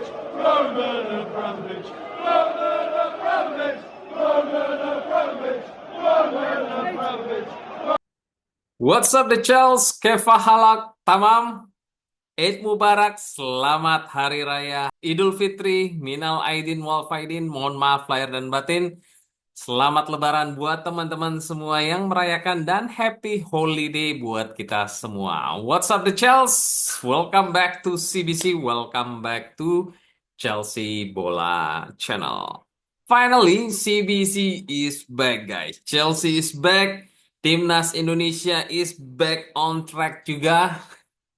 Abramovich, Roman Abramovich, Roman Abramovich, Roman Abramovich, Roman Abramovich. What's up the Chels? Kefa halak tamam? Eid Mubarak, selamat Hari Raya Idul Fitri, Minal Aidin wal Faidin, mohon maaf lahir dan batin. Selamat Lebaran buat teman-teman semua yang merayakan dan happy holiday buat kita semua. What's up the Chels? Welcome back to CBC, welcome back to Chelsea Bola Channel. Finally, CBC is back guys. Chelsea is back. Timnas Indonesia is back on track juga.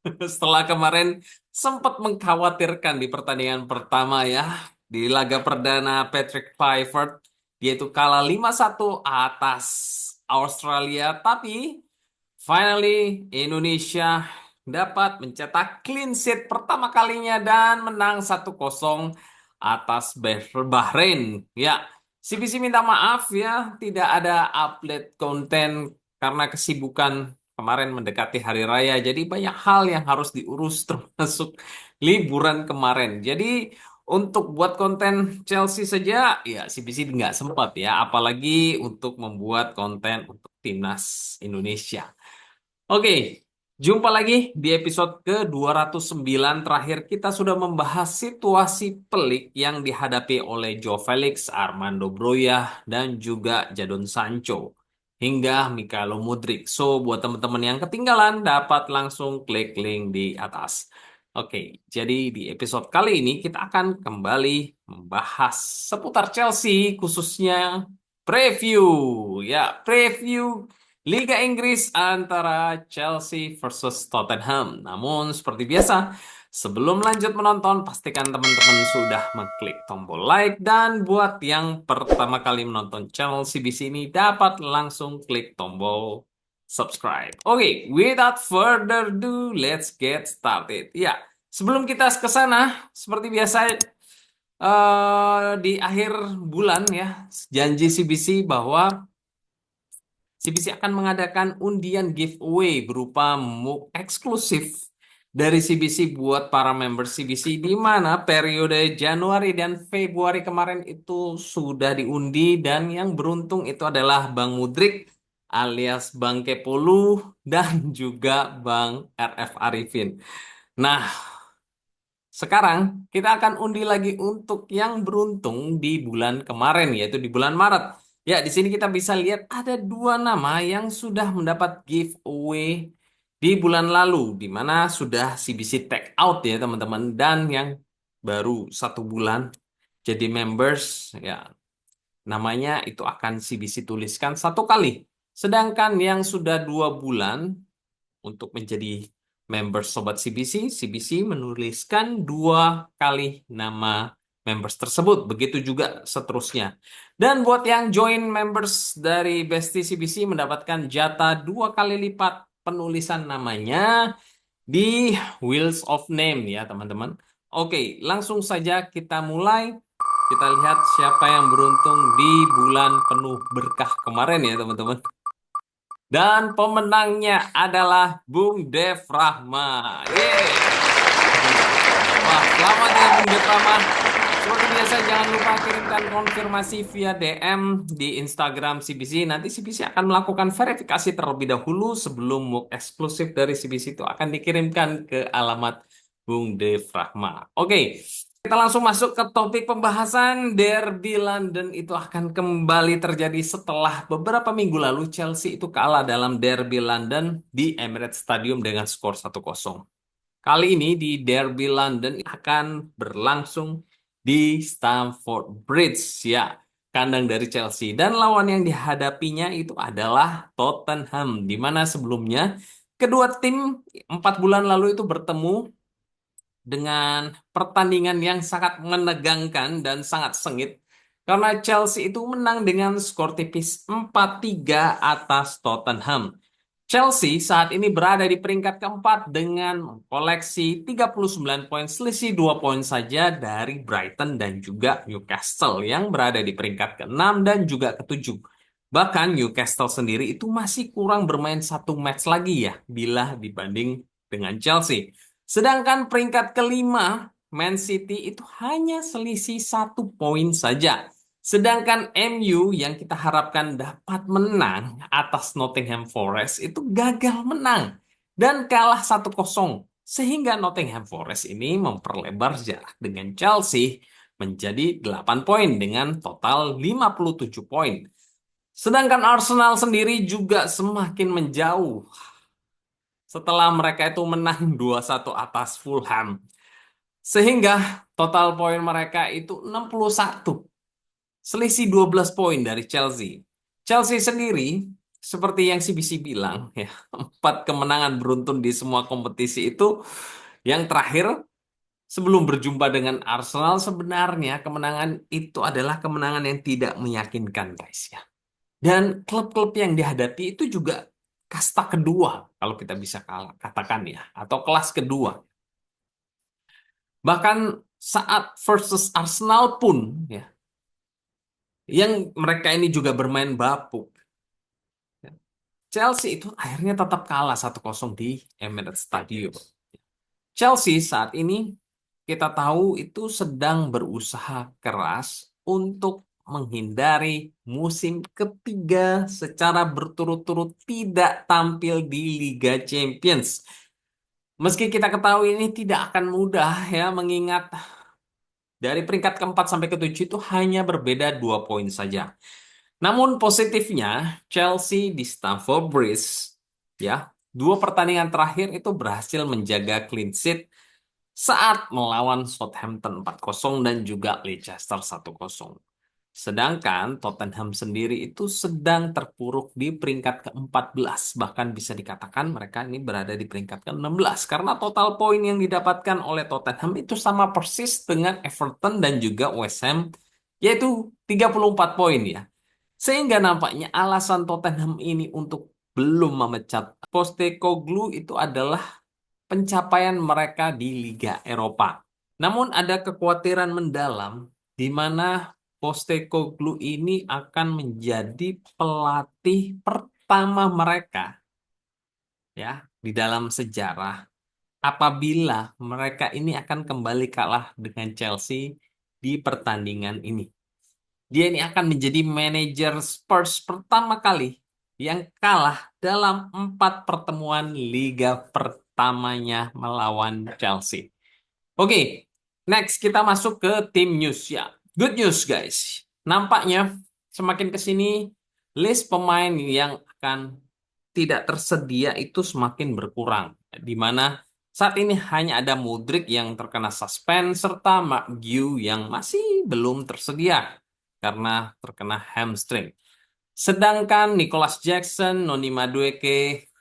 Setelah kemarin sempat mengkhawatirkan di pertandingan pertama ya. Di laga perdana Patrick Kluivert, dia itu kalah 5-1 atas Australia. Tapi finally Indonesia dapat mencetak clean sheet pertama kalinya dan menang 1-0 atas Bahrain. Ya, CBC minta maaf ya, tidak ada update konten karena kesibukan kemarin mendekati hari raya. Jadi banyak hal yang harus diurus termasuk liburan kemarin. Jadi untuk buat konten Chelsea saja ya CBC nggak sempat ya. Apalagi untuk membuat konten untuk timnas Indonesia. Oke, jumpa lagi di episode ke-209. Terakhir kita sudah membahas situasi pelik yang dihadapi oleh Joe Felix, Armando Broja, dan juga Jadon Sancho. Hingga Mikhailo Mudryk. So, buat teman-teman yang ketinggalan, dapat langsung klik link di atas. Oke, jadi di episode kali ini kita akan kembali membahas seputar Chelsea, khususnya preview. Ya, preview Liga Inggris antara Chelsea versus Tottenham. Namun seperti biasa, sebelum lanjut menonton, pastikan teman-teman sudah mengklik tombol like. Dan buat yang pertama kali menonton channel CBC ini, dapat langsung klik tombol subscribe. Oke, without further ado, let's get started. Ya, sebelum kita ke sana, seperti biasa, di akhir bulan ya, janji CBC bahwa CBC akan mengadakan undian giveaway berupa mug eksklusif dari CBC buat para member CBC, di mana periode Januari dan Februari kemarin itu sudah diundi dan yang beruntung itu adalah Bang Mudrik alias Bang Kepolu dan juga Bang RF Arifin. Nah, sekarang kita akan undi lagi untuk yang beruntung di bulan kemarin, yaitu di bulan Maret. Ya, di sini kita bisa lihat ada dua nama yang sudah mendapat giveaway di bulan lalu, di mana sudah CBC take out ya teman-teman, dan yang baru 1 bulan jadi members, ya namanya itu akan CBC tuliskan 1 kali. Sedangkan yang sudah 2 bulan untuk menjadi member Sobat CBC, CBC menuliskan 2 kali nama members tersebut. Begitu juga seterusnya. Dan buat yang join members dari Bestie CBC mendapatkan jatah 2 kali lipat penulisan namanya di Wheels of Name ya teman-teman. Oke, langsung saja kita mulai. Kita lihat siapa yang beruntung di bulan penuh berkah kemarin ya teman-teman. Dan pemenangnya adalah Bung Dev Rahma. Yeay. Wah, selamat ya Bung Dev Rahma. Seperti biasa jangan lupa kirimkan konfirmasi via DM di Instagram CBC. Nanti CBC akan melakukan verifikasi terlebih dahulu sebelum mug eksklusif dari CBC itu akan dikirimkan ke alamat Bung Dev Rahma. Oke. Kita langsung masuk ke topik pembahasan. Derby London itu akan kembali terjadi setelah beberapa minggu lalu Chelsea itu kalah dalam Derby London di Emirates Stadium dengan skor 1-0. Kali ini di Derby London akan berlangsung di Stamford Bridge ya, kandang dari Chelsea. Dan lawan yang dihadapinya itu adalah Tottenham, di mana sebelumnya kedua tim 4 bulan lalu itu bertemu dengan pertandingan yang sangat menegangkan dan sangat sengit karena Chelsea itu menang dengan skor tipis 4-3 atas Tottenham. Chelsea saat ini berada di peringkat keempat dengan koleksi 39 poin, selisih 2 poin saja dari Brighton dan juga Newcastle yang berada di peringkat ke-6 dan juga ke-7. Bahkan Newcastle sendiri itu masih kurang bermain 1 match lagi ya bila dibanding dengan Chelsea. Sedangkan peringkat ke-5 Man City itu hanya selisih 1 poin saja. Sedangkan MU yang kita harapkan dapat menang atas Nottingham Forest itu gagal menang dan kalah 1-0. Sehingga Nottingham Forest ini memperlebar jarak dengan Chelsea menjadi 8 poin dengan total 57 poin. Sedangkan Arsenal sendiri juga semakin menjauh setelah mereka itu menang 2-1 atas Fulham. Sehingga total poin mereka itu 61. Selisih 12 poin dari Chelsea. Chelsea sendiri, seperti yang CBC bilang, ya, 4 kemenangan beruntun di semua kompetisi itu yang terakhir sebelum berjumpa dengan Arsenal sebenarnya kemenangan itu adalah kemenangan yang tidak meyakinkan, guys, ya. Dan klub-klub yang dihadapi itu juga kasta kedua, kalau kita bisa katakan ya, atau kelas kedua. Bahkan saat versus Arsenal pun, ya, yang mereka ini juga bermain bapuk. Chelsea itu akhirnya tetap kalah 1-0 di Emirates Stadium. Chelsea saat ini kita tahu itu sedang berusaha keras untuk menghindari musim ketiga secara berturut-turut tidak tampil di Liga Champions. Meski kita ketahui ini tidak akan mudah ya, mengingat dari peringkat keempat sampai ketujuh itu hanya berbeda 2 poin saja. Namun positifnya Chelsea di Stamford Bridge, ya, 2 pertandingan terakhir itu berhasil menjaga clean sheet saat melawan Southampton 4-0 dan juga Leicester 1-0. Sedangkan Tottenham sendiri itu sedang terpuruk di peringkat ke-14. Bahkan bisa dikatakan mereka ini berada di peringkat ke-16. Karena total poin yang didapatkan oleh Tottenham itu sama persis dengan Everton dan juga West Ham, yaitu 34 poin ya. Sehingga nampaknya alasan Tottenham ini untuk belum memecat Postecoglou itu adalah pencapaian mereka di Liga Eropa. Namun ada kekhawatiran mendalam di mana Postecoglou ini akan menjadi pelatih pertama mereka ya di dalam sejarah apabila mereka ini akan kembali kalah dengan Chelsea di pertandingan ini. Dia ini akan menjadi manajer Spurs pertama kali yang kalah dalam 4 pertemuan liga pertamanya melawan Chelsea. Oke, next kita masuk ke tim news ya. Good news guys. Nampaknya semakin ke sini list pemain yang akan tidak tersedia itu semakin berkurang. Di mana saat ini hanya ada Mudryk yang terkena suspend serta McGeough yang masih belum tersedia karena terkena hamstring. Sedangkan Nicholas Jackson, Noni Madueke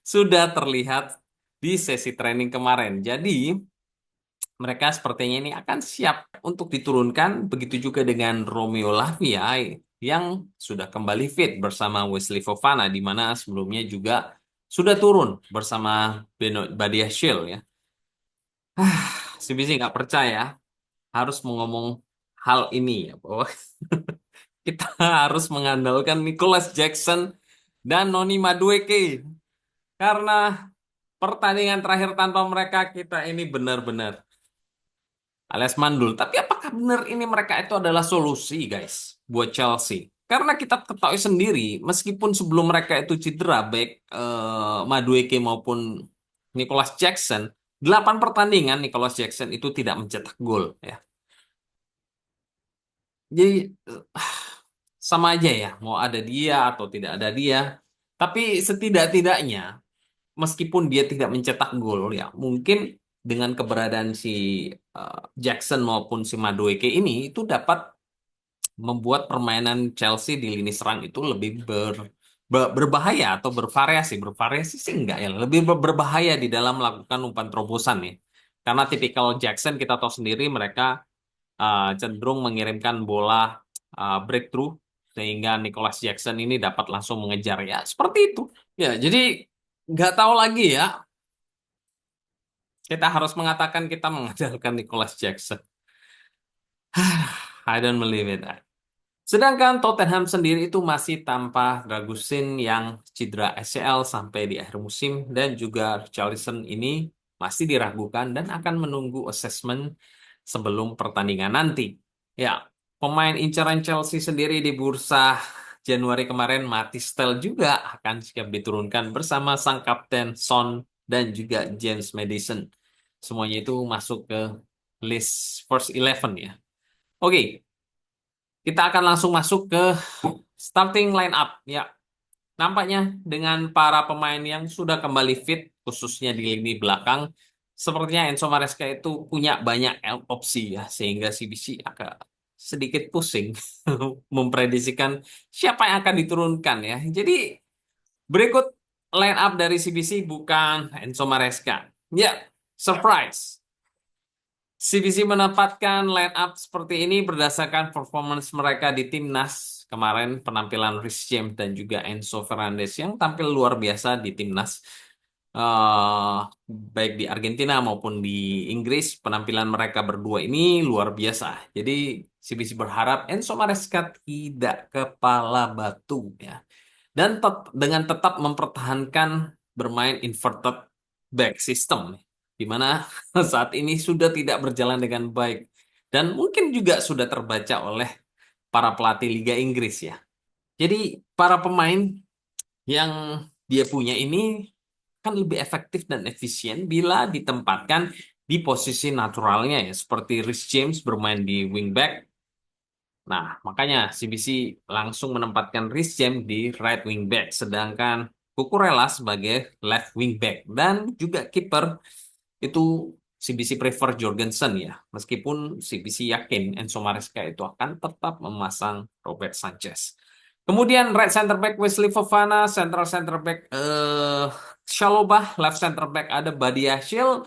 sudah terlihat di sesi training kemarin. Jadi mereka sepertinya ini akan siap untuk diturunkan. Begitu juga dengan Romeo Lavia yang sudah kembali fit bersama Wesley Fofana, di mana sebelumnya juga sudah turun bersama Beno Badiashile ya. CBC nggak percaya harus mengomong hal ini ya, bahwa kita harus mengandalkan Nicholas Jackson dan Noni Madueke karena pertandingan terakhir tanpa mereka kita ini benar-benar alias mandul. Tapi apakah benar ini mereka itu adalah solusi, guys, buat Chelsea? Karena kita ketahui sendiri, meskipun sebelum mereka itu cedera, baik Madueke maupun Nicholas Jackson, 8 pertandingan Nicholas Jackson itu tidak mencetak gol, ya. Jadi sama aja ya, mau ada dia atau tidak ada dia. Tapi setidak-tidaknya, meskipun dia tidak mencetak gol, ya mungkin dengan keberadaan si Jackson maupun si Madueke ini itu dapat membuat permainan Chelsea di lini serang itu lebih berbahaya atau bervariasi. Bervariasi sih enggak ya, lebih berbahaya di dalam melakukan umpan terobosan ya. Karena tipikal Jackson kita tahu sendiri mereka cenderung mengirimkan bola breakthrough sehingga Nicholas Jackson ini dapat langsung mengejar ya seperti itu. Ya, jadi nggak tahu lagi ya. Kita harus mengatakan kita mengandalkan Nicholas Jackson. I don't believe it. Sedangkan Tottenham sendiri itu masih tanpa Dragusin yang cedera ACL sampai di akhir musim dan juga Richarlison ini masih diragukan dan akan menunggu assessment sebelum pertandingan nanti. Ya, pemain incaran Chelsea sendiri di bursa Januari kemarin, Mathys Tel juga akan siap diturunkan bersama sang kapten Son dan juga James Maddison. Semuanya itu masuk ke list first 11 ya. Oke, kita akan langsung masuk ke starting line up ya. Nampaknya dengan para pemain yang sudah kembali fit, khususnya di lini belakang, sepertinya Enzo Maresca itu punya banyak opsi ya, sehingga CBC agak sedikit pusing memprediksikan siapa yang akan diturunkan ya. Jadi berikut line up dari CBC bukan Enzo Maresca. Ya, surprise. CBC menempatkan line up seperti ini berdasarkan performance mereka di timnas. Kemarin penampilan Reece James dan juga Enzo Fernandez yang tampil luar biasa di timnas. Baik di Argentina maupun di Inggris, penampilan mereka berdua ini luar biasa. Jadi CBC berharap Enzo Maresca tidak kepala batu ya. Dan dengan tetap mempertahankan bermain inverted back system, di mana saat ini sudah tidak berjalan dengan baik. Dan mungkin juga sudah terbaca oleh para pelatih Liga Inggris ya. Jadi para pemain yang dia punya ini kan lebih efektif dan efisien bila ditempatkan di posisi naturalnya ya. Seperti Reece James bermain di wingback. Nah, makanya CBC langsung menempatkan Reece James di right wing back, sedangkan Cucurella sebagai left wing back. Dan juga kiper itu CBC prefer Jorgensen ya, meskipun CBC yakin Enzo Maresca itu akan tetap memasang Robert Sanchez. Kemudian right center back Wesley Fofana, central center back Chalobah, left center back ada Badiashile.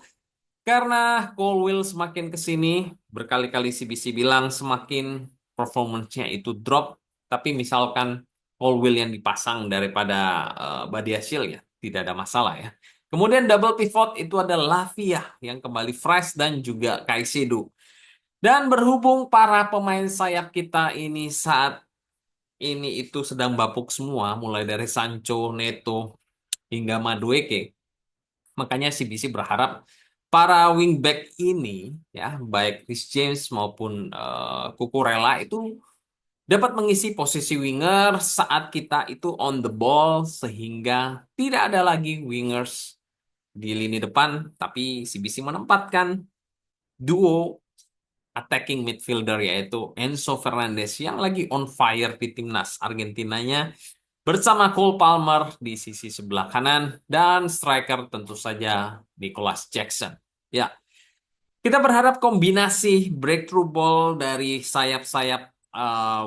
Karena Colwill semakin ke sini, berkali-kali CBC bilang semakin performance-nya itu drop, tapi misalkan Colwill yang dipasang daripada Badiashile ya, tidak ada masalah ya. Kemudian double pivot itu ada Lavia yang kembali fresh dan juga Caicedo. Dan berhubung para pemain sayap kita ini saat ini itu sedang bapuk semua, mulai dari Sancho, Neto, hingga Madueke. Makanya CBC berharap para wingback ini ya baik Reece James maupun Cucurella itu dapat mengisi posisi winger saat kita itu on the ball sehingga tidak ada lagi wingers di lini depan, tapi CBC menempatkan duo attacking midfielder yaitu Enzo Fernandez yang lagi on fire di timnas Argentinanya bersama Cole Palmer di sisi sebelah kanan dan striker tentu saja Nicholas Jackson. Ya, kita berharap kombinasi breakthrough ball dari sayap-sayap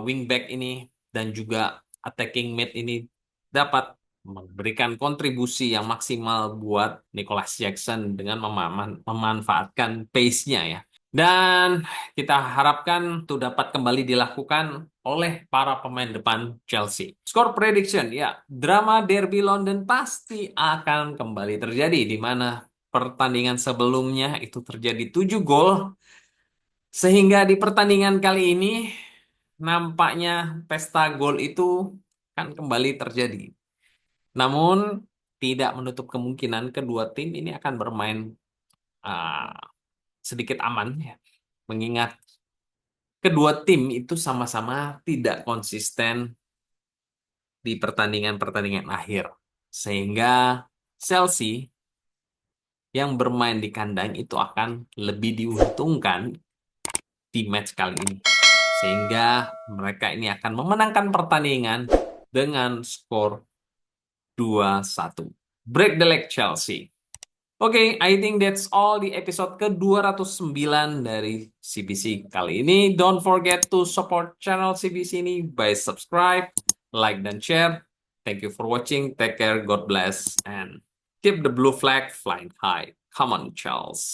wingback ini dan juga attacking mid ini dapat memberikan kontribusi yang maksimal buat Nicholas Jackson dengan memanfaatkan pace-nya ya. Dan kita harapkan itu dapat kembali dilakukan oleh para pemain depan Chelsea. Score prediction, ya, drama Derby London pasti akan kembali terjadi di mana pertandingan sebelumnya itu terjadi 7 gol. Sehingga di pertandingan kali ini nampaknya pesta gol itu kan kembali terjadi. Namun tidak menutup kemungkinan kedua tim ini akan bermain uh, sedikit aman ya. Mengingat kedua tim itu sama-sama tidak konsisten di pertandingan-pertandingan akhir. Sehingga Chelsea yang bermain di kandang itu akan lebih diuntungkan di match kali ini. Sehingga mereka ini akan memenangkan pertandingan dengan skor 2-1. Break the leg Chelsea. Oke, I think that's all di episode ke-209 dari CBC kali ini. Don't forget to support channel CBC ini by subscribe, like, dan share. Thank you for watching. Take care, God bless, and keep the blue flag flying high. Come on, Charles.